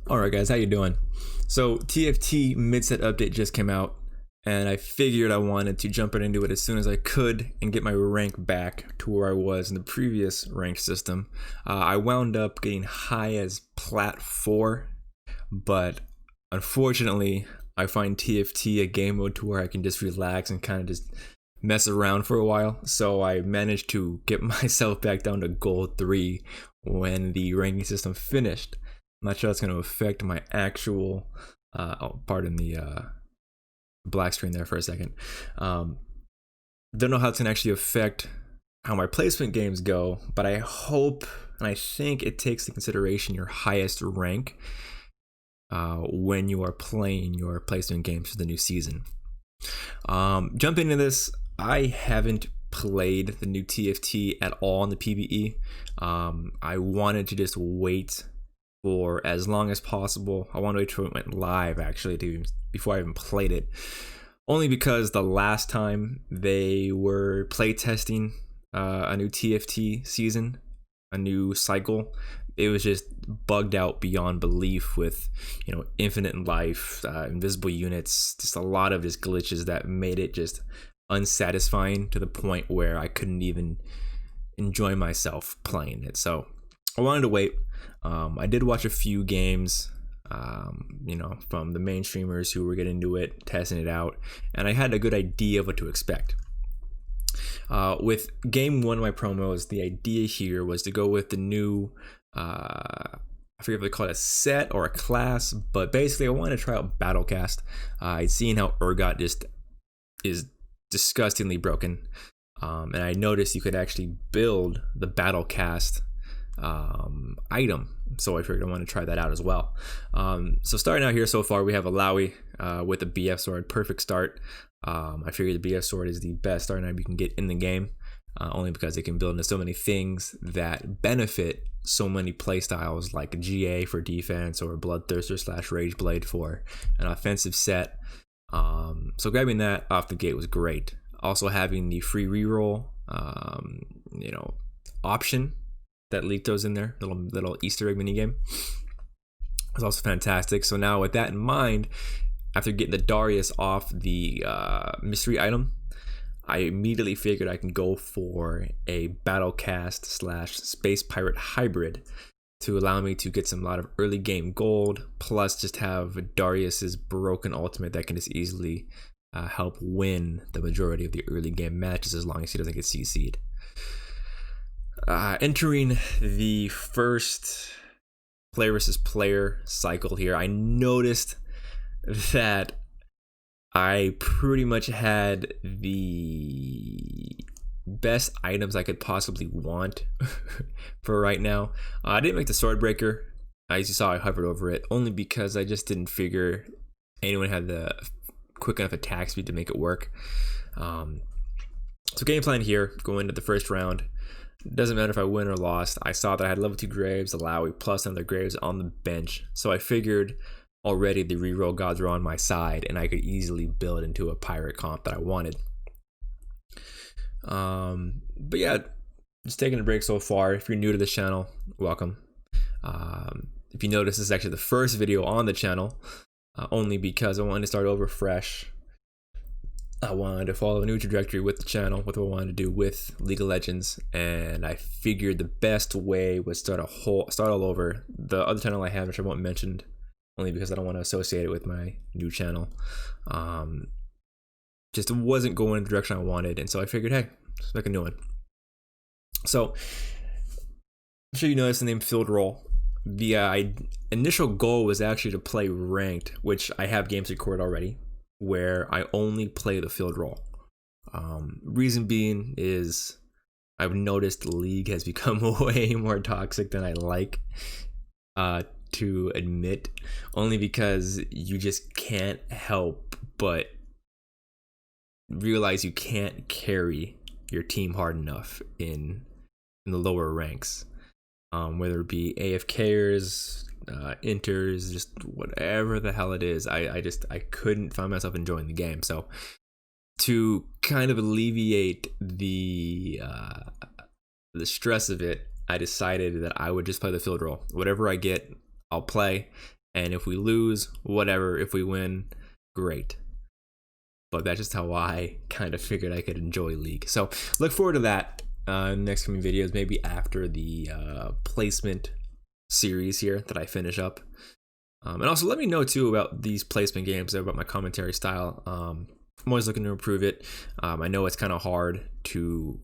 Alright guys, how you doing? So TFT mid-set update just came out, and I figured I wanted to jump right into it as soon as I could and get my rank back to where I was in the previous rank system. I wound up getting high as Plat 4, but unfortunately I find TFT a game mode to where I can just relax and kind of just mess around for a while, so I managed to get myself back down to gold 3 when the ranking system finished. I'm not sure that's going to affect my actual pardon the black screen there for a second. Don't know how it's going to actually affect how my placement games go, but I hope and I think it takes into consideration your highest rank when you are playing your placement games for the new season. Jumping into this, I haven't played the new TFT at all in the PvE. I wanted to just wait for as long as possible. I wanted to wait till it went live actually before I even played it. Only because the last time they were playtesting a new TFT season, a new cycle, it was just bugged out beyond belief with, infinite life, invisible units, just a lot of just glitches that made it just unsatisfying to the point where I couldn't even enjoy myself playing it. So I wanted to wait. I did watch a few games, from the main streamers who were getting into it, testing it out, and I had a good idea of what to expect. With game one of my promos, the idea here was to go with the new, I forget if they call it a set or a class, but basically I wanted to try out Battlecast. I'd seen how Urgot just is disgustingly broken, and I noticed you could actually build the Battlecast item, so I figured I want to try that out as well. So starting out here so far, we have a Lowy with a BF sword, perfect start. I figured the BF sword is the best starting item you can get in the game, only because it can build into so many things that benefit so many playstyles, like GA for defense or Bloodthirster / Rage Blade for an offensive set. So grabbing that off the gate was great. Also having the free reroll, option that leaked those in there, little Easter egg minigame, was also fantastic. So now with that in mind, after getting the Darius off the mystery item, I immediately figured I can go for a Battlecast / Space Pirate hybrid to allow me to get a lot of early game gold, plus just have Darius's broken ultimate that can just easily help win the majority of the early game matches as long as he doesn't get CC'd. Entering the first player versus player cycle here, I noticed that I pretty much had the best items I could possibly want for right now. I didn't make the sword breaker. As you saw, I hovered over it only because I just didn't figure anyone had the quick enough attack speed to make it work. So game plan here, going into the first round. Doesn't matter if I win or lost. I saw that I had level 2 Graves, a Lowy, plus another Graves on the bench. So I figured already the reroll gods were on my side and I could easily build into a pirate comp that I wanted. But yeah, just taking a break so far. If you're new to the channel, welcome. If you notice, this is actually the first video on the channel, only because I wanted to start over fresh. I wanted to follow a new trajectory with the channel, with what I wanted to do with League of Legends, and I figured the best way was start all over. The other channel I have, which I won't mention, only because I don't want to associate it with my new channel, just wasn't going in the direction I wanted, and so I figured, hey, let's make a new one. So I'm sure you noticed the name Field Roll. The initial goal was actually to play ranked, which I have games recorded already, where I only play the field roll. Reason being is I've noticed League has become way more toxic than I like to admit, only because you just can't help but realize you can't carry your team hard enough in the lower ranks, whether it be AFKers, enters, just whatever the hell it is. I couldn't find myself enjoying the game. So to kind of alleviate the stress of it, I decided that I would just play the field roll. Whatever I get, I'll play, And if we lose, whatever. If we win, great. But that's just how I kind of figured I could enjoy League. So look forward to that next coming videos, maybe after the placement series here that I finish up. And also let me know too about these placement games, about my commentary style. I'm always looking to improve it. I know it's kind of hard to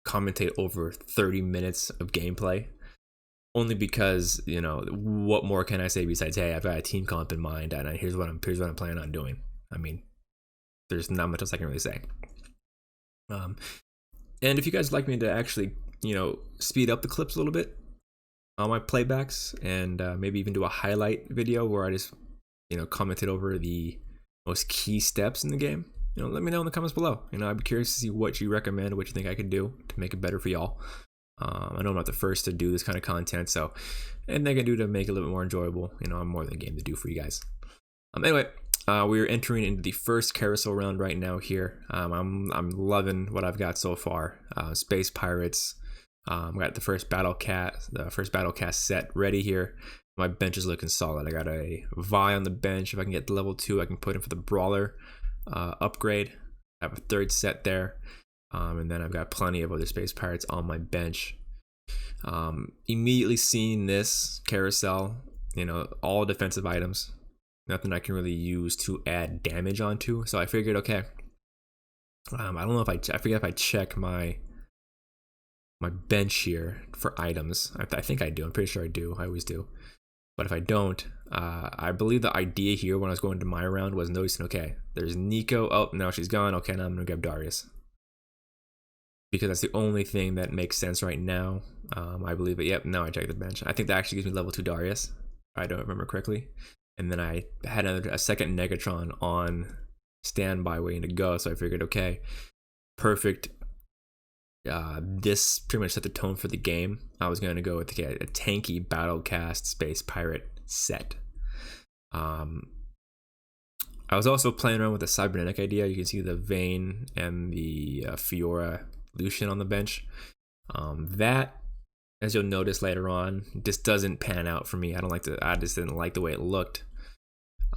commentate over 30 minutes of gameplay. Only because, you know, what more can I say besides, hey, I've got a team comp in mind, and here's what I'm planning on doing. I mean, there's not much else I can really say. And if you guys like me to actually, you know, speed up the clips a little bit on my playbacks, and maybe even do a highlight video where I just, you know, commented over the most key steps in the game, you know, let me know in the comments below. You know, I'd be curious to see what you recommend, what you think I could do to make it better for y'all. I know I'm not the first to do this kind of content, so anything I can do to make it a little bit more enjoyable, you know, I'm more than game to do for you guys. Anyway, we're entering into the first carousel round right now here. I'm loving what I've got so far. Space Pirates. Got the first battle cast set ready here. My bench is looking solid. I got a Vi on the bench. If I can get to level 2, I can put in for the Brawler upgrade. I have a third set there. And then I've got plenty of other Space Pirates on my bench. Immediately seeing this carousel, you know, all defensive items, nothing I can really use to add damage onto. So I figured, okay, I don't know if I forget if I check my bench here for items. I think I do. I'm pretty sure I do. I always do. But if I don't, I believe the idea here when I was going to my round was noticing, okay, there's Nico. Oh, no, she's gone. Okay, now I'm gonna grab Darius, because that's the only thing that makes sense right now. I believe it. Yep, now I check the bench. I think that actually gives me level 2 Darius, if I don't remember correctly. And then I had a second Negatron on standby waiting to go, so I figured, okay, perfect. This pretty much set the tone for the game. I was going to go with a tanky Battlecast Space Pirate set. I was also playing around with the cybernetic idea. You can see the Vayne and the Fiora Lucian on the bench. That, as you'll notice later on, just doesn't pan out for me. I just didn't like the way it looked.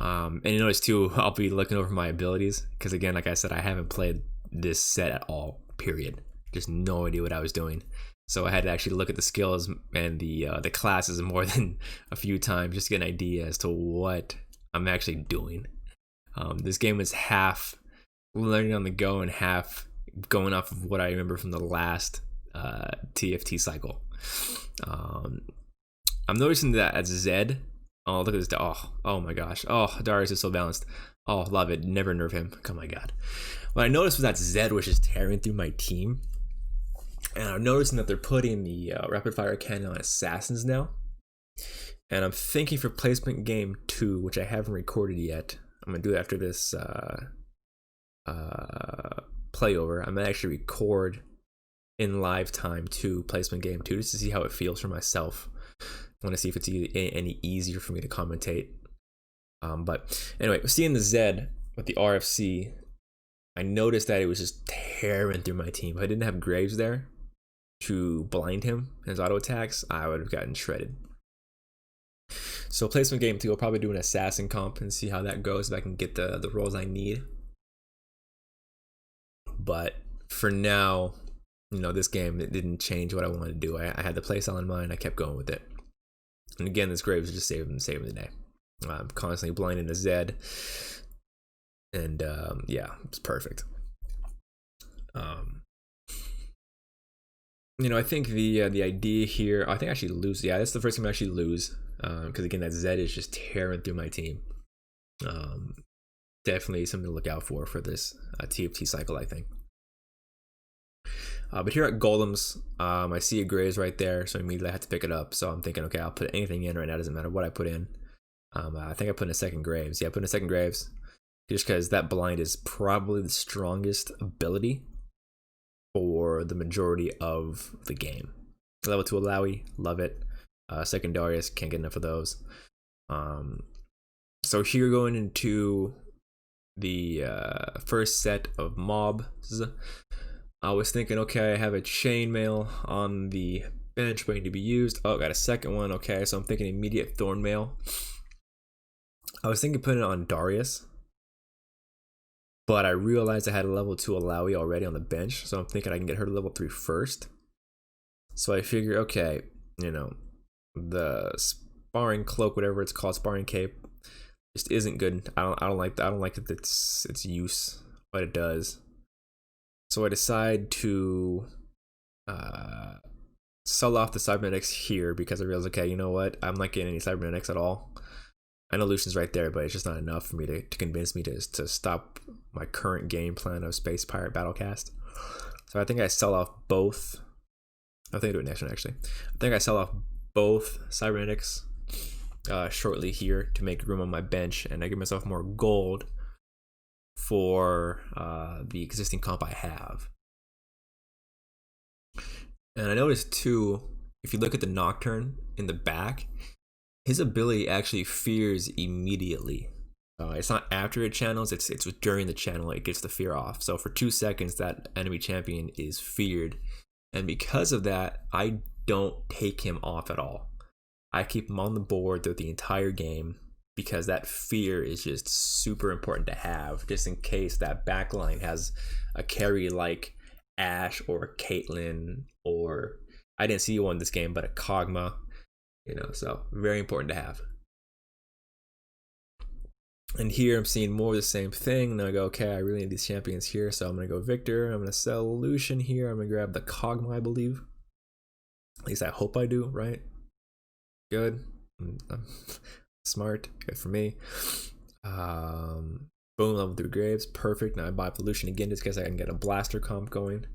And you notice too, I'll be looking over my abilities, because again, like I said, I haven't played this set at all, period. Just no idea what I was doing. So I had to actually look at the skills and the classes more than a few times just to get an idea as to what I'm actually doing. This game was half learning on the go and half going off of what I remember from the last TFT cycle. I'm noticing that at Zed. Oh, look at this. Oh my gosh. Oh, Darius is so balanced. Oh, love it. Never nerf him. Oh my god. What I noticed was that Zed was just tearing through my team. And I'm noticing that they're putting the rapid fire cannon on assassins now. And I'm thinking for placement game 2, which I haven't recorded yet. I'm gonna do it after this playover. I'm gonna actually record in live time to placement game 2 just to see how it feels for myself. I want to see if it's any easier for me to commentate. But anyway, seeing the Zed with the RFC, I noticed that it was just tearing through my team. If I didn't have Graves there to blind him in his auto attacks, I would have gotten shredded. So placement game 2, I'll probably do an assassin comp and see how that goes, if I can get the rolls I need. But for now, you know, this game, it didn't change what I wanted to do. I had the playstyle in mind. I kept going with it. And again, this Graves is just saving the day. I'm constantly blinding the Zed. And yeah, it's perfect. You know, I think the idea here, I think I actually lose. Yeah, that's the first time I actually lose, because again, that Zed is just tearing through my team. Definitely something to look out for this TFT cycle, I think. But here at Golems, I see a Graves right there, so immediately I have to pick it up. So I'm thinking, okay, I'll put anything in right now. Doesn't matter what I put in. I think I put in a second Graves. Yeah, I put in a second Graves, just because that blind is probably the strongest ability for the majority of the game. Level 2 Alawi, love it. Second Darius, can't get enough of those. So here going into the first set of mobs, I was thinking, okay, I have a chainmail on the bench waiting to be used. Oh, got a second one. Okay, so I'm thinking immediate Thornmail. I was thinking putting it on Darius, but I realized I had a level 2 Alawi already on the bench, so I'm thinking I can get her to level 3 first. So I figure, okay, you know, the sparring cloak, whatever it's called, sparring cape, just isn't good. I don't like that. I don't like its use, what it does. So I decide to sell off the cybernetics here because I realize, okay, you know what? I'm not getting any cybernetics at all. I know Lucian's right there, but it's just not enough for me to convince me to stop my current game plan of Space Pirate Battlecast. So I think I sell off both. I think I do it next one, actually. I think I sell off both cybernetics shortly here to make room on my bench, and I give myself more gold for the existing comp I have. And I noticed too, if you look at the Nocturne in the back, his ability actually fears immediately. It's not after it channels, it's during the channel it gets the fear off. So for 2 seconds that enemy champion is feared, and because of that I don't take him off at all. I keep him on the board throughout the entire game because that fear is just super important to have, just in case that backline has a carry like Ashe or Caitlyn, or I didn't see one this game, but a Kog'Maw, you know, so very important to have. And here I'm seeing more of the same thing, and I go, okay, I really need these champions here, so I'm gonna go Victor. I'm gonna sell Lucian here. I'm gonna grab the Kog'Maw, I believe. At least I hope I do, right? Good. I'm smart. Good for me. Boom, level 3 Graves. Perfect. Now I buy the Lucian again just because I can get a blaster comp going.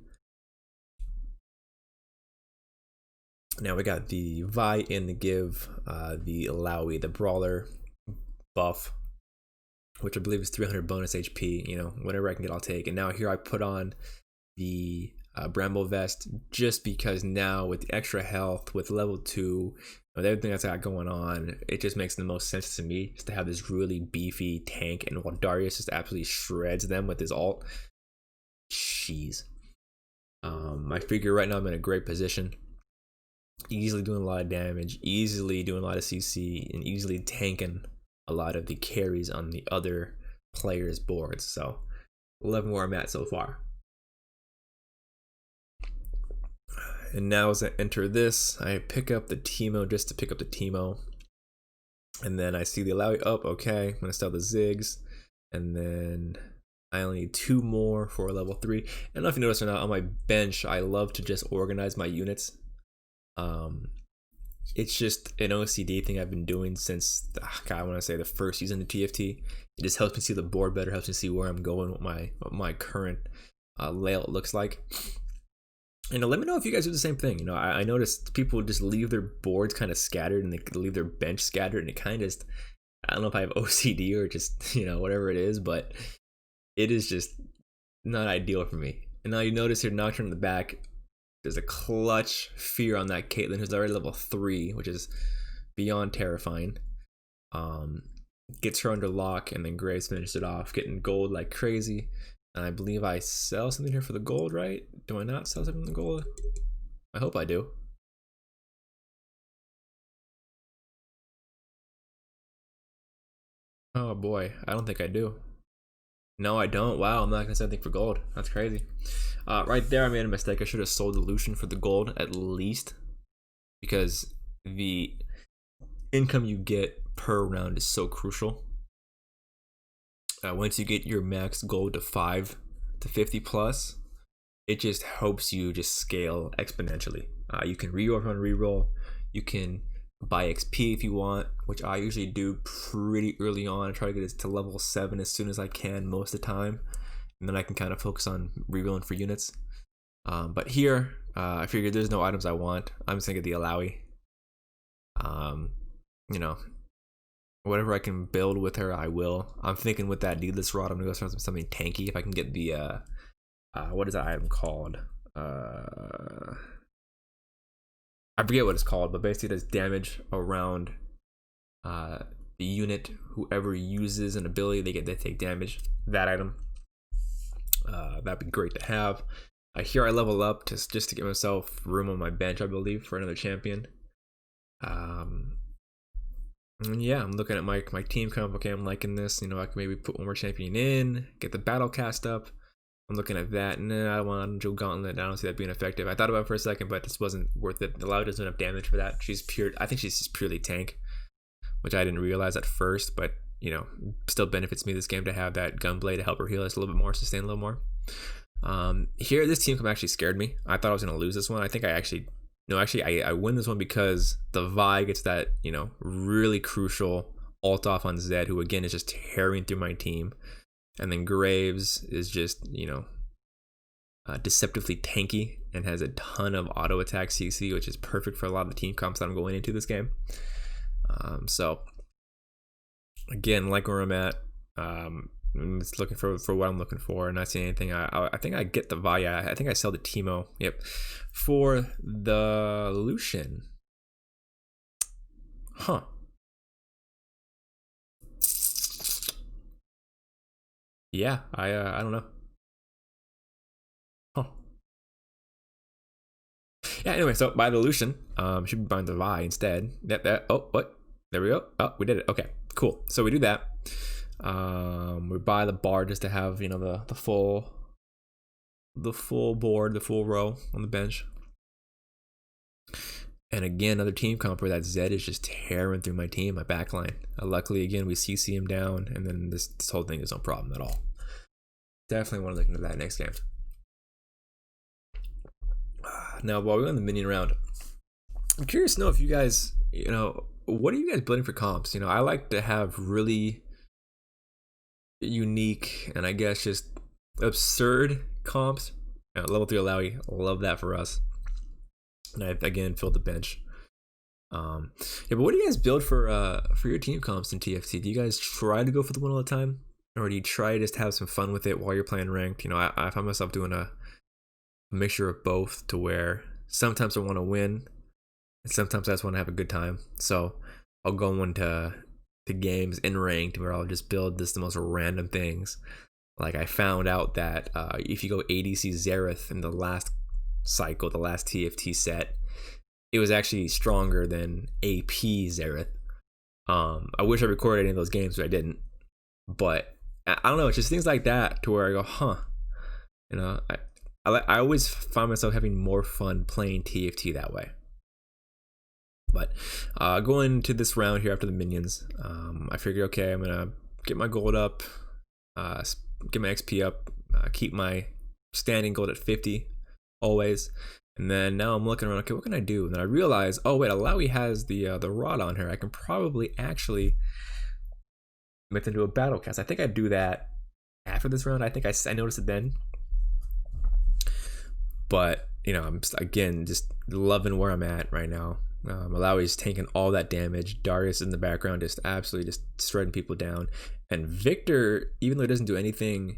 Now we got the Vi in to give the Alawi, the Brawler buff, which I believe is 300 bonus HP. You know, whatever I can get, I'll take. And now here I put on the Bramble Vest just because now with the extra health, with level 2, with everything that's got going on, it just makes the most sense to me just to have this really beefy tank. And while Darius just absolutely shreds them with his ult, jeez. I figure right now I'm in a great position, easily doing a lot of damage, easily doing a lot of CC, and easily tanking a lot of the carries on the other players' boards. So 11 where I'm at so far. And now as I enter this, I pick up the Teemo just to pick up the Teemo. And then I see the Alawi up. Okay, I'm gonna sell the Ziggs. And then I only need 2 more for level 3. I don't know if you noticed or not, on my bench, I love to just organize my units. It's just an OCD thing I've been doing since, I want to say the first season of TFT. It just helps me see the board better, helps me see where I'm going, what my current layout looks like. And let me know if you guys do the same thing. You know, I noticed people just leave their boards kind of scattered, and they leave their bench scattered, and it kind of just, I don't know if I have OCD or just, you know, whatever it is, but it is just not ideal for me. And now you notice here, Nocturne in the back, there's a clutch fear on that Caitlyn, who's already level 3, which is beyond terrifying. Gets her under lock, and then Graves finishes it off, getting gold like crazy. And I believe I sell something here for the gold, right? Do I not sell something for the gold? I hope I do. Oh boy, I don't think I do. No, I don't. Wow, I'm not gonna sell anything for gold. That's crazy. Right there, I made a mistake. I should have sold the Lucian for the gold at least, because the income you get per round is so crucial. Once you get your max gold to 5 to 50 plus, it just helps you just scale exponentially. You can reroll if you want to reroll. You can buy XP if you want, which I usually do pretty early on. I try to get it to level 7 as soon as I can most of the time, and then I can kind of focus on rerolling for units. But here, I figured there's no items I want. I'm just gonna get the Alawi. You know, whatever I can build with her, I will. I'm thinking with that needless rod, I'm gonna go start something tanky. If I can get the what is that item called? I forget what it's called, but basically it does damage around the unit. Whoever uses an ability, they take damage. That item, that'd be great to have. Here I level up just to get myself room on my bench, I believe, for another champion. And yeah, I'm looking at my team comp. Okay, I'm liking this. You know, I can maybe put one more champion in, get the battle cast up. I'm looking at that, and then I want to Gauntlet. I don't see that being effective. I thought about it for a second, but this wasn't worth it. The Lao doesn't have damage for that. I think she's just purely tank, which I didn't realize at first, but you know, still benefits me this game to have that Gunblade to help her heal us a little bit more, sustain a little more. Here, this team actually scared me. I thought I was gonna lose this one. I think I win this one because the Vi gets that, you know, really crucial ult off on Zed, who again is just tearing through my team. And then Graves is just, you know, deceptively tanky and has a ton of auto attack CC, which is perfect for a lot of the team comps that I'm going into this game. So again, like where I'm at, I'm just looking for what I'm looking for and not seeing anything. I think I get the Vi. I think I sell the Teemo. Yep, for the Lucian. Huh. Yeah, I don't know. Huh. Yeah, anyway, so buy the Lucian. Should be buying the Vi instead. Oh, what? There we go. Oh, we did it. Okay, cool. So we do that. We buy the bar just to have, you know, the full board, the full row on the bench. And again, another team comp where that Zed is just tearing through my team, my backline. Luckily, again, we CC him down, and then this whole thing is no problem at all. Definitely want to look into that next game. Now, while we're on the minion round, I'm curious to know if you guys, you know, what are you guys building for comps? You know, I like to have really unique and I guess just absurd comps. Level 3 Alawi, love that for us. And I've again filled the bench. Yeah, but what do you guys build for your team comps in TFT? Do you guys try to go for the win all the time, or do you try to just have some fun with it while you're playing ranked? You know, I find myself doing a mixture of both, to where sometimes I want to win, and sometimes I just want to have a good time. So I'll go into the games in ranked where I'll just build the most random things. Like I found out that if you go ADC Xerath in the last cycle, the last TFT set, it was actually stronger than AP Xerath. I wish I recorded any of those games, but I didn't. But I don't know, it's just things like that to where I go, huh. You know, I always find myself having more fun playing TFT that way. But going to this round here after the minions, I figured, okay, I'm gonna get my gold up, get my XP up, keep my standing gold at 50 always. And then now I'm looking around, okay, what can I do? And then I realize, oh wait, Alawi has the rod on her. I can probably actually make them do a battle cast. I think I'd do that after this round. I think I noticed it then. But, you know, I'm again just loving where I'm at right now. Alawi's taking all that damage. Darius in the background just absolutely just shredding people down. And Victor, even though he doesn't do anything,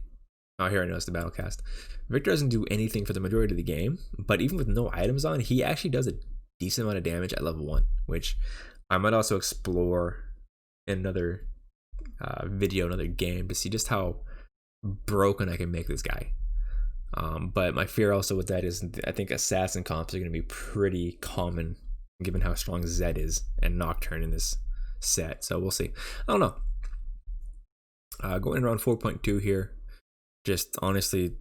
oh, here I noticed the battle cast. Victor doesn't do anything for the majority of the game, but even with no items on, he actually does a decent amount of damage at level 1, which I might also explore in another video, another game, to see just how broken I can make this guy. But my fear also with that is I think assassin comps are going to be pretty common given how strong Zed is and Nocturne in this set. So we'll see. I don't know. Going around 4.2 here. Just honestly,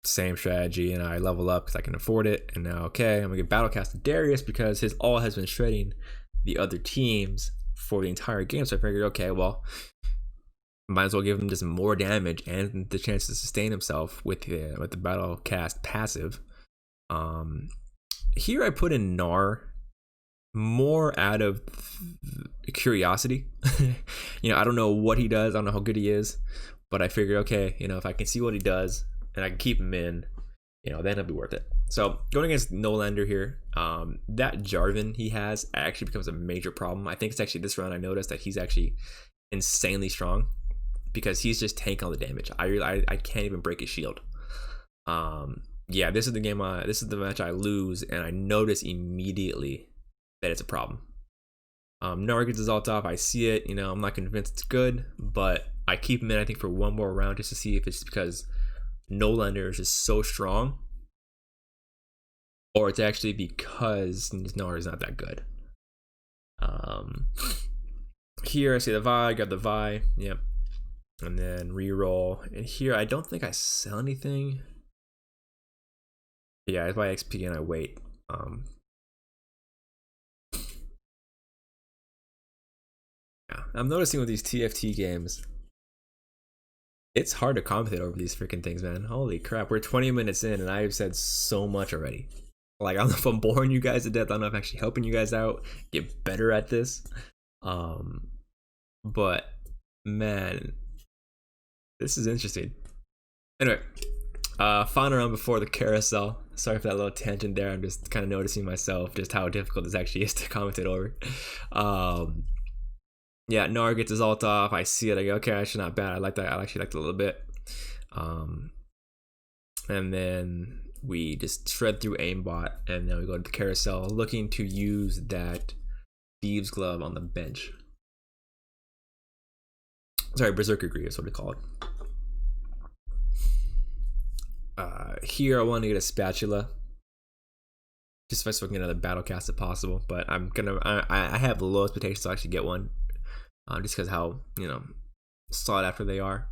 same strategy, and I level up because I can afford it. And now, okay, I'm gonna get Battlecast to Darius because his ult has been shredding the other teams for the entire game. So I figured, okay, well, might as well give him just more damage and the chance to sustain himself with the Battlecast passive. Here I put in Gnar more out of curiosity. You know, I don't know what he does. I don't know how good he is. But I figured, okay, you know, if I can see what he does and I can keep him in, you know, then it'll be worth it. So going against Nolander here, that Jarvan he has actually becomes a major problem. I think it's actually this round I noticed that he's actually insanely strong because he's just tanking all the damage. I can't even break his shield. Yeah, this is the game. This is the match I lose, and I notice immediately that it's a problem. Gnar gets his ult off. I see it. You know, I'm not convinced it's good, but I keep him in, I think, for one more round just to see if it's because Nolander is just so strong or it's actually because Gnar is not that good. Here I see the Vi, got the Vi, yep, and then reroll. And here I don't think I sell anything. Yeah, I buy XP and I wait. Yeah, I'm noticing with these TFT games, it's hard to commentate over these freaking things, man. Holy crap, we're 20 minutes in and I've said so much already. Like, I don't know if I'm boring you guys to death. I don't know if I'm actually helping you guys out get better at this. But man, this is interesting. Anyway, final round before the carousel. Sorry for that little tangent there. I'm just kind of noticing myself just how difficult this actually is to commentate over. Yeah, Gnar gets his ult off. I see it. I go, okay, actually not bad. I like that. I actually liked it a little bit. And then we just shred through aimbot, and then we go to the carousel, looking to use that Thieves Glove on the bench. Sorry, Berserker Greave is what we call it. Here I want to get a spatula, just so I can get another battle cast if possible. But I have low expectations to actually get one, just because how sought after they are.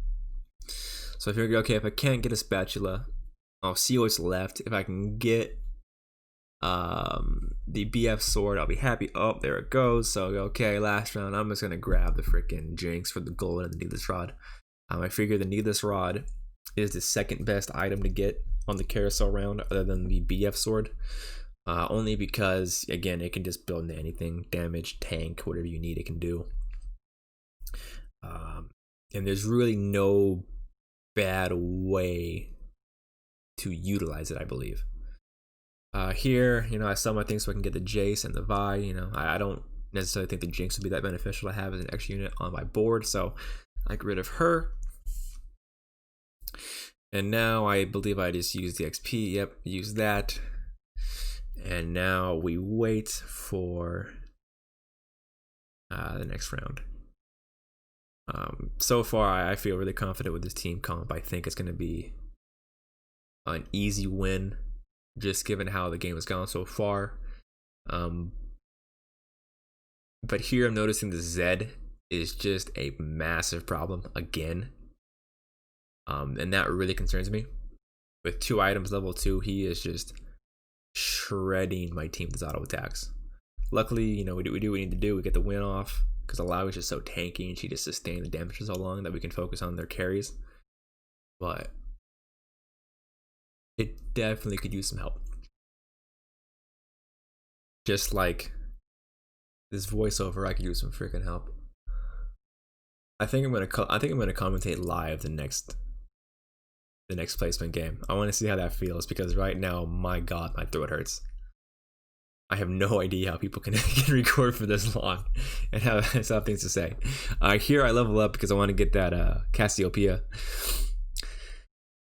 So I figured, okay, if I can't get a spatula, I'll see what's left. If I can get the BF sword, I'll be happy. Oh, there it goes. So okay, last round I'm just gonna grab the freaking Jinx for the gold and the needless rod. I figure the needless rod is the second best item to get on the carousel round other than the BF sword, only because again it can just build into anything, damage, tank, whatever you need it can do. And there's really no bad way to utilize it, I believe. Here, I sell my things so I can get the Jace and the Vi. I don't necessarily think the Jinx would be that beneficial to have as an extra unit on my board, so I get rid of her. And now I believe I just use the XP. Yep, use that. And now we wait for the next round. So far, I feel really confident with this team comp. I think it's going to be an easy win, just given how the game has gone so far. But here I'm noticing the Zed is just a massive problem again. And that really concerns me. With 2 items level 2, he is just shredding my team with his auto attacks. Luckily, we do what we need to do. We get the win off because Alawi is just so tanky and she just sustained the damage for so long that we can focus on their carries. But it definitely could use some help. Just like this voiceover, I could use some freaking help. I think I'm gonna commentate live the next placement game. I want to see how that feels because right now, my God, my throat hurts. I have no idea how people can record for this long and have things to say. Here I level up because I want to get that Cassiopeia.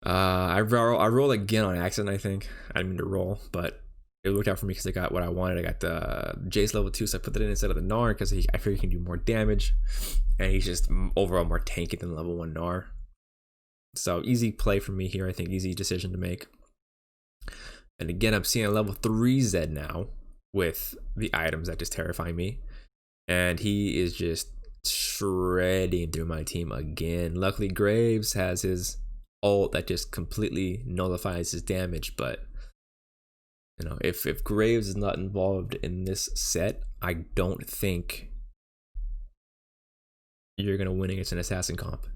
I roll again on accident. I think I didn't mean to roll, but it worked out for me because I got what I wanted. I got the Jace level 2, so I put that in instead of the Gnar because I figure he can do more damage, and he's just overall more tanky than level 1 Gnar. So easy play for me here. I think easy decision to make. And again, I'm seeing a level 3 Zed now with the items that just terrify me, and he is just shredding through my team again. Luckily, Graves has his ult that just completely nullifies his damage, but if Graves is not involved in this set, I don't think you're gonna win against an assassin comp.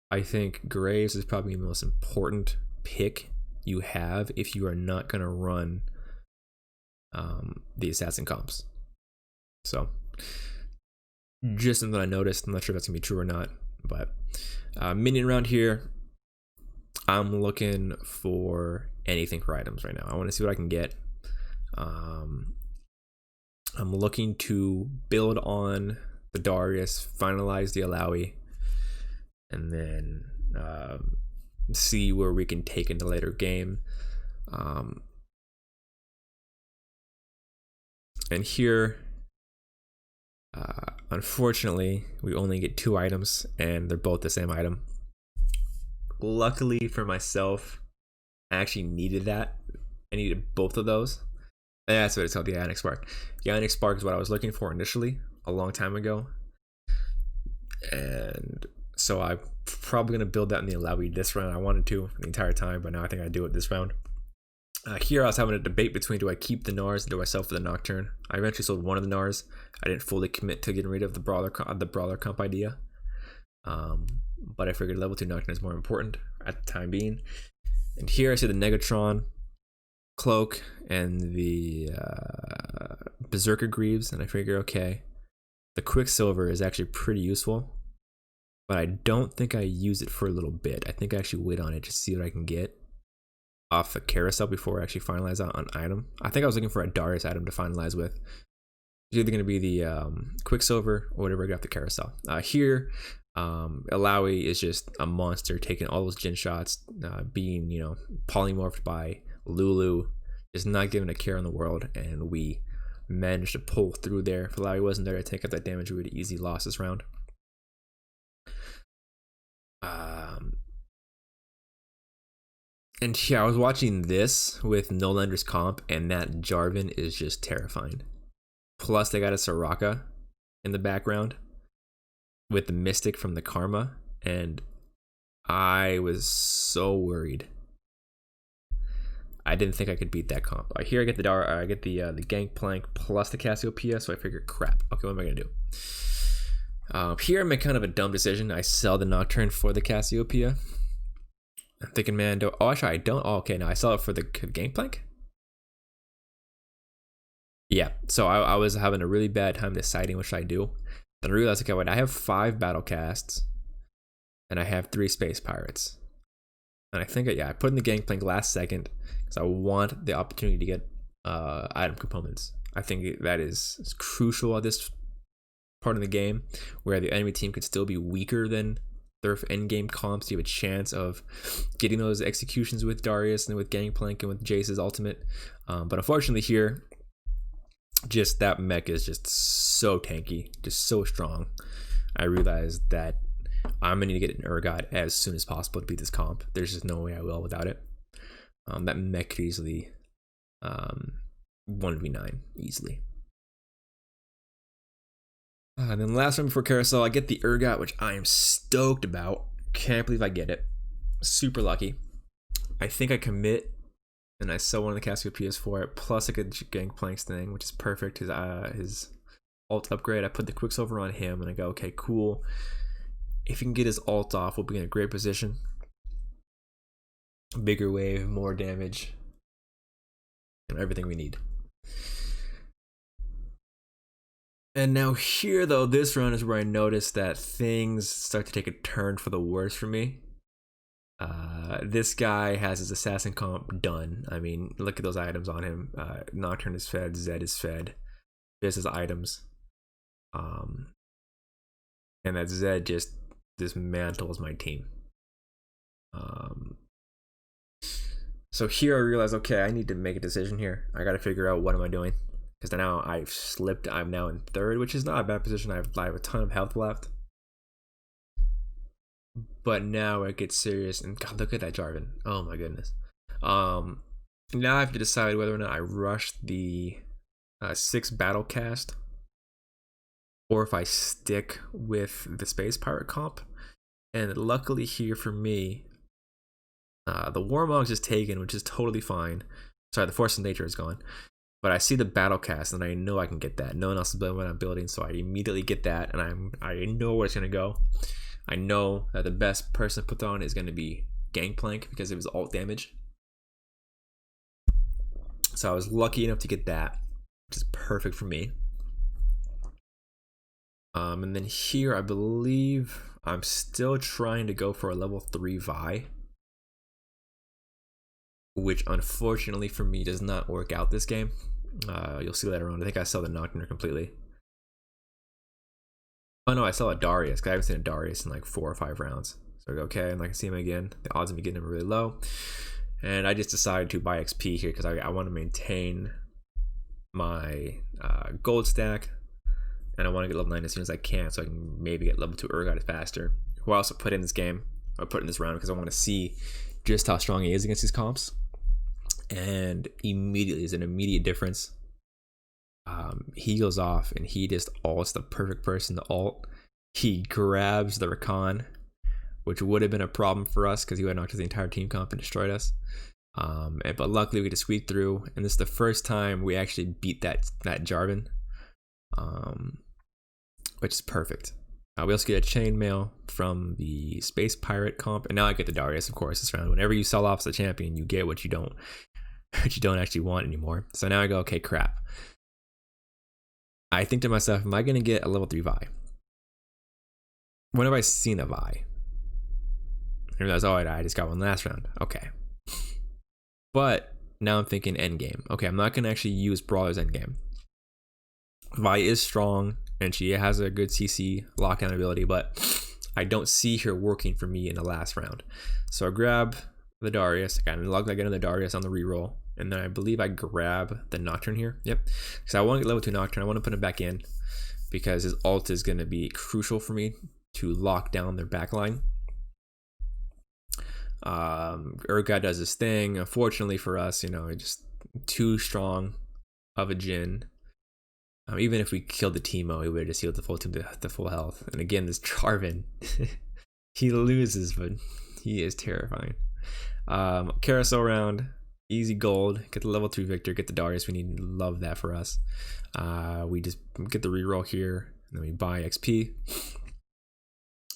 I think Graves is probably the most important pick you have if you are not gonna run the assassin comps. So just something I noticed. I'm not sure if that's gonna be true or not, but minion round here, I'm looking for anything for items right now. I want to see what I can get. I'm looking to build on the Darius, finalize the Alawi, and then see where we can take in the later game. And here, unfortunately, we only get 2 items, and they're both the same item. Luckily for myself, I actually needed that I needed both of those. And that's what it's called, the Ionic Spark. The Ionic Spark is what I was looking for initially, a long time ago. And so I'm probably going to build that in the Alawi this round. I wanted to the entire time, but now I think I do it this round. Here I was having a debate between, do I keep the Nars or do I sell for the Nocturne? I eventually sold one of the Nars. I didn't fully commit to getting rid of the Brawler comp idea. But I figured level 2 Nocturne is more important at the time being. And here I see the Negatron Cloak and the Berserker Greaves, and I figure, okay, the Quicksilver is actually pretty useful, but I don't think I use it for a little bit. I think I actually wait on it to see what I can get off the carousel before I actually finalize out an item. I think I was looking for a Darius item to finalize with. It's either going to be the Quicksilver or whatever I got off the carousel. Here, Alawi is just a monster, taking all those Jin shots, being, polymorphed by Lulu, just not giving a care in the world, and we managed to pull through there. If Alawi wasn't there to take up that damage, we would have easily lost this round. And yeah, I was watching this with No Lender's comp, and that Jarvan is just terrifying. Plus, they got a Soraka in the background with the Mystic from the Karma, and I was so worried. I didn't think I could beat that comp. Here I get the Gangplank plus the Cassiopeia, so I figured, crap. Okay, what am I gonna do? Here I make kind of a dumb decision. I sell the Nocturne for the Cassiopeia. I'm thinking, man, actually I don't. Oh, okay, no, I sell it for the Gangplank. Yeah, so I was having a really bad time deciding what should I do. Then I realized, okay, wait, I have 5 battle casts, and I have 3 space pirates. And I think, I put in the Gangplank last second because I want the opportunity to get item components. I think that is crucial at this part of the game, where the enemy team could still be weaker than their endgame comps. You have a chance of getting those executions with Darius and with Gangplank and with Jace's ultimate. But unfortunately here, just that mech is just so tanky, just so strong. I realized that I'm gonna need to get an Urgot as soon as possible to beat this comp. There's just no way I will without it. That mech could easily 1v9 easily. And then last one before carousel, I get the Urgot, which I am stoked about. Can't believe I get it. Super lucky. I think I commit, and I sell one of the Cassiopeias for it. Plus I get Gangplank's thing, which is perfect. His ult upgrade. I put the Quicksilver on him, and I go, okay, cool. If he can get his ult off, we'll be in a great position. Bigger wave, more damage, and everything we need. And now here, though, this run is where I noticed that things start to take a turn for the worse for me. This guy has his assassin comp done. I mean, look at those items on him. Nocturne is fed, Zed is fed. There's his items. And that Zed just dismantles my team. So here I realize, okay, I need to make a decision here. I got to figure out what am I doing. Because now I've slipped. I'm now in 3rd, which is not a bad position. I have a ton of health left. But now it gets serious. And God, look at that Jarvan. Oh my goodness. Now I have to decide whether or not I rush the 6 battle cast, or if I stick with the Space Pirate comp. And luckily here for me, the Warmog's is taken, which is totally fine. Sorry, the Force of Nature is gone. But I see the battle cast, and I know I can get that. No one else is building what I'm building, so I immediately get that, and I know where it's gonna go. I know that the best person to put on is gonna be Gangplank because of his ult damage. So I was lucky enough to get that, which is perfect for me. And then here, I believe I'm still trying to go for a level 3 Vi, which unfortunately for me does not work out this game. You'll see later on. I think I sell the Nocturne completely. Oh no, I sell a Darius, because I haven't seen a Darius in like 4 or 5 rounds. So I go, okay, and I can see him again. The odds of me getting him are really low. And I just decided to buy XP here because I want to maintain my gold stack. And I want to get level 9 as soon as I can, so I can maybe get level 2 Urgot faster. Who I also put in this game, or put in this round, because I want to see just how strong he is against these comps. and immediately is an immediate difference. He goes off and he just ults the perfect person to ult. He grabs the Rakan, which would have been a problem for us because he would have knocked the entire team comp and destroyed us. But luckily we could squeeze through, and this is the first time we actually beat that Jarvan, which is perfect. We also get a chainmail from the Space Pirate comp, and now I get the Darius, of course, this round. Whenever you sell off as a champion, you get what you don't actually want anymore. So now I go, okay, crap. I think to myself, am I going to get a level 3 Vi? When have I seen a Vi? I realized, oh, I just got one last round. Okay. But now I'm thinking endgame. Okay, I'm not going to actually use Brawler's endgame. Vi is strong, and she has a good CC lockdown ability, but I don't see her working for me in the last round. So I grab the Darius. I get the Darius on the reroll. And then I believe I grab the Nocturne here. Yep. Because I want to get level 2 Nocturne. I want to put him back in because his ult is going to be crucial for me to lock down their backline. Urgot does his thing. Unfortunately for us, just too strong of a Jhin. Even if we killed the Teemo, he would have just healed the full team to full health. And again, this Jarvan, he loses, but he is terrifying. Carousel round. Easy gold, get the level 3 Victor, get the Darius. We need, love that for us. We just get the reroll here, and then we buy XP.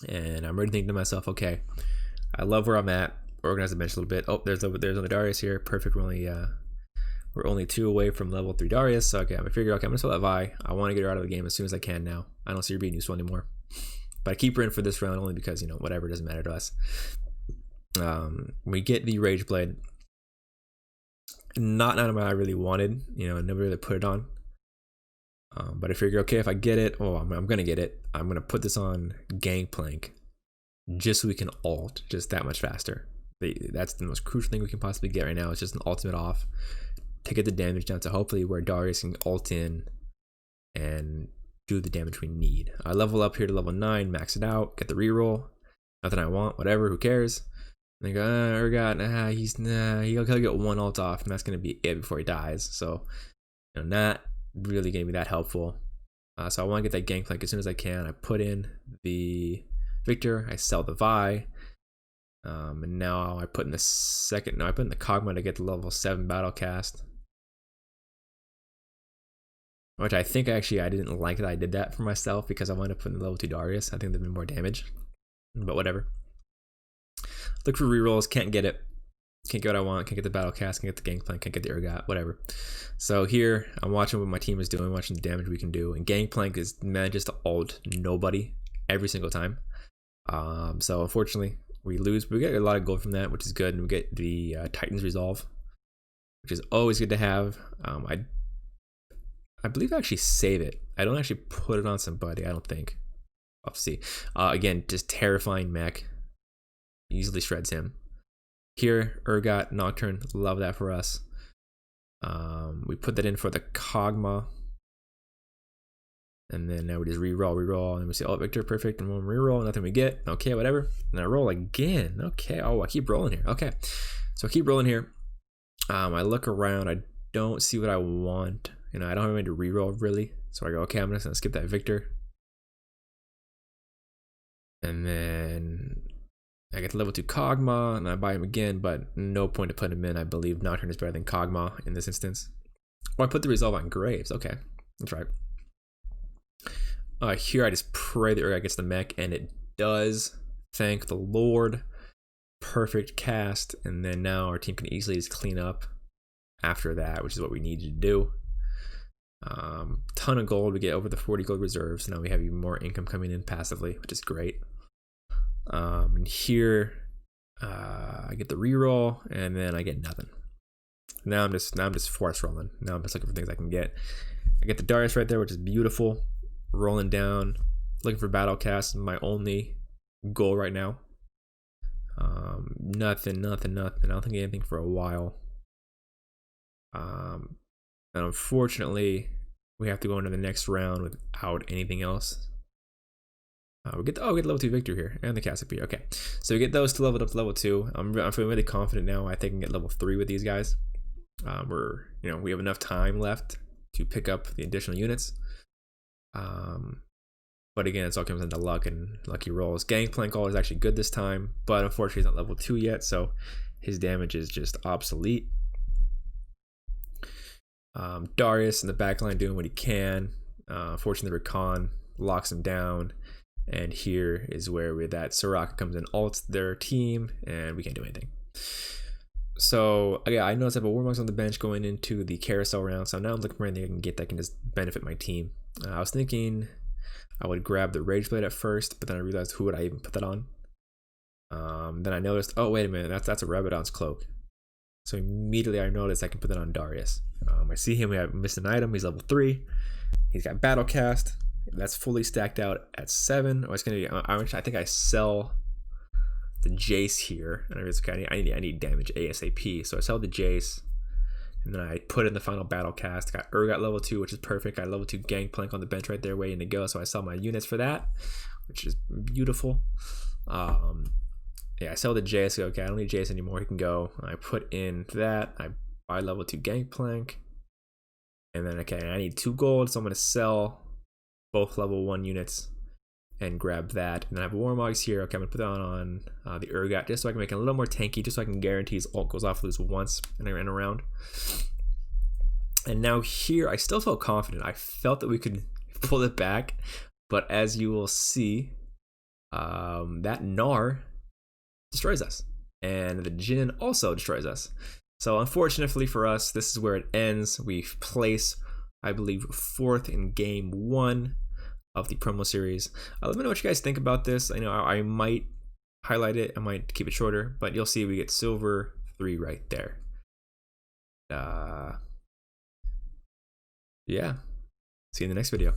And I'm already thinking to myself, okay, I love where I'm at. Organize the bench a little bit. Oh, there's another Darius here. Perfect. We're only 2 away from level 3 Darius. So okay, I'm gonna figure, okay, I'm gonna sell that Vi. I want to get her out of the game as soon as I can now. I don't see her being useful anymore. But I keep her in for this round only because, whatever, doesn't matter to us. We get the Rage Blade. Not an item I really wanted, I never really put it on. But I figured, okay, if I get it, I'm gonna get it. I'm gonna put this on Gangplank just so we can ult just that much faster. That's the most crucial thing we can possibly get right now. It's just an ultimate off to get the damage down to hopefully where Darius can ult in and do the damage we need. I level up here to level 9, max it out, get the reroll. Nothing I want, whatever, who cares? And they go, Urgot, he'll get one ult off, and that's gonna be it before he dies. So, not really gonna be that helpful. So I want to get that Gangplank as soon as I can. I put in the Victor, I sell the Vi, and now I put in the Kog'Maw to get the level 7 battle cast. Which I think I didn't like that I did that for myself because I wanted to put in the level 2 Darius. I think there'd been more damage, but whatever. Look for rerolls, can't get it. Can't get what I want, can't get the battle cast, can't get the Gangplank, can't get the Urgot, whatever. So here, I'm watching what my team is doing, watching the damage we can do. And Gangplank manages to ult nobody every single time. So unfortunately, we lose. We get a lot of gold from that, which is good. And we get the Titan's Resolve, which is always good to have. I believe I actually save it. I don't actually put it on somebody, I don't think. I'll see. Again, just terrifying mech. Easily shreds him. Here, Urgot, Nocturne, love that for us. We put that in for the Kog'Maw. And then now we just reroll, and we say, oh, Victor, perfect, and we'll reroll, nothing we get. Okay, whatever. And I roll again. Okay, I keep rolling here. Okay, so I keep rolling here. I look around, I don't see what I want. I don't have any to reroll really. So I go, okay, I'm just gonna skip that Victor. And then I get the level 2 Kog'Maw, and I buy him again, but no point to put him in. I believe Nocturne is better than Kog'Maw in this instance. Oh, I put the Resolve on Graves. Okay, that's right. Here I just pray that Urgot gets the mech, and it does. Thank the Lord. Perfect cast, and then now our team can easily just clean up after that, which is what we needed to do. Ton of gold. We get over the 40 gold reserves. So now we have even more income coming in passively, which is great. And here I get the reroll, and then I get nothing. Now I'm just force rolling. Now I'm just looking for things I can get. I get the Darius right there, which is beautiful. Rolling down, looking for battle cast. My only goal right now. Nothing. I don't think anything for a while. And unfortunately, we have to go into the next round without anything else. We get level 2 Victor here and the Cassiopeia. Okay, so we get those to level up to level 2. I'm feeling really confident now. I think I can get level 3 with these guys. we have enough time left to pick up the additional units. But again, it's all comes into luck and lucky rolls. Gangplank All is actually good this time, but unfortunately he's not level 2 yet, so his damage is just obsolete. Darius in the backline doing what he can. Fortunately, Rakan locks him down, and here is where that Soraka comes in, ults their team, and we can't do anything. So yeah, I noticed I have a Warmogs on the bench going into the carousel round, so now I'm looking for anything I can get that can just benefit my team. I was thinking I would grab the Rage Blade at first, but then I realized who would I even put that on? Then I noticed, oh wait a minute, that's a Rabadon's cloak. So immediately I noticed I can put that on Darius. I see him, we have missed an item, he's level 3. He's got Battle Cast, that's fully stacked out at 7. I think I sell the Jace here, and I need damage ASAP, so I sell the Jace, and then I put in the final Battle Cast. Got Urgot level 2, which is perfect. Got level 2 Gangplank on the bench right there waiting to go, so I sell my units for that, which is beautiful. Yeah, I sell the Jace. Okay, I don't need Jace anymore. He can go. I put in that. I buy level 2 Gangplank. And then, okay, I need 2 gold, so I'm going to sell both level 1 units and grab that. And then I have Warmogs here. Okay, I'm going to put that on the Urgot just so I can make it a little more tanky, just so I can guarantee his ult goes off at least once in a round. And now here, I still felt confident. I felt that we could pull it back. But as you will see, that Gnar destroys us, and the Jhin also destroys us. So unfortunately for us, this is where it ends. We place, I believe, 4th in game 1 of the promo series. Let me know what you guys think about this. I know I might highlight it, I might keep it shorter, but you'll see we get silver 3 right there. Yeah, see you in the next video.